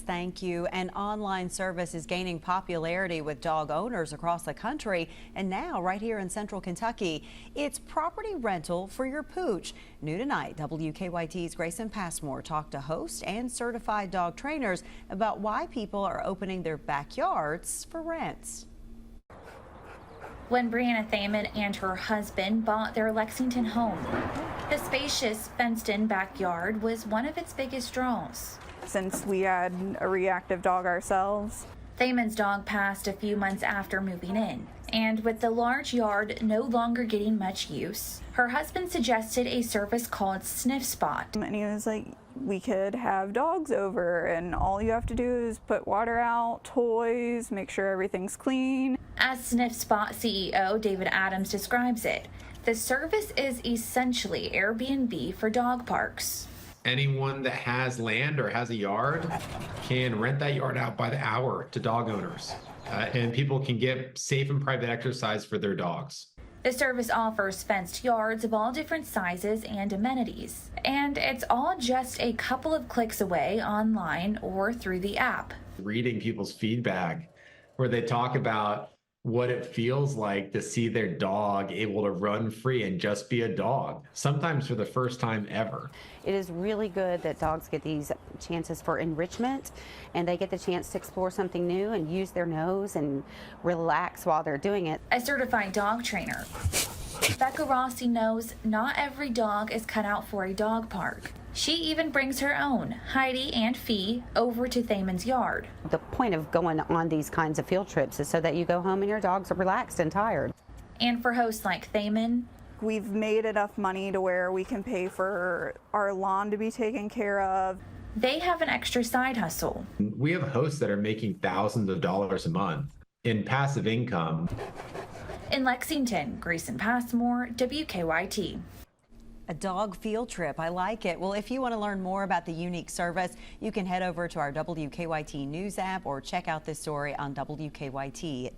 thank you. An online service is gaining popularity with dog owners across the country and now right here in central Kentucky. It's property rental for your pooch. New tonight, WKYT's Grayson Passmore talked to host and certified dog trainers about why people are opening their backyards for rents. When Brianna Thaman and her husband bought their Lexington home, the spacious fenced-in backyard was one of its biggest draws. Since we had a reactive dog ourselves. Thaman's dog passed a few months after moving in, and with the large yard no longer getting much use, her husband suggested a service called Sniffspot. And he was like, we could have dogs over and all you have to do is put water out, toys, make sure everything's clean. As Sniffspot CEO David Adams describes it, the service is essentially Airbnb for dog parks. Anyone that has land or has a yard can rent that yard out by the hour to dog owners, and people can get safe and private exercise for their dogs. The service offers fenced yards of all different sizes and amenities, and it's all just a couple of clicks away online or through the app. Reading people's feedback where they talk about what it feels like to see their dog able to run free and just be a dog, sometimes for the first time ever. It is really good that dogs get these chances for enrichment and they get the chance to explore something new and use their nose and relax while they're doing it. A certified dog trainer, Becca Rossi knows not every dog is cut out for a dog park. She even brings her own, Heidi and Fee, over to Thaman's yard. The point of going on these kinds of field trips is so that you go home and your dogs are relaxed and tired. And for hosts like Thaman, we've made enough money to where we can pay for our lawn to be taken care of. They have an extra side hustle. We have hosts that are making thousands of dollars a month in passive income. In Lexington, Grayson Passmore, WKYT. A dog field trip. I like it. Well, if you want to learn more about the unique service, you can head over to our WKYT News app or check out this story on WKYT.com.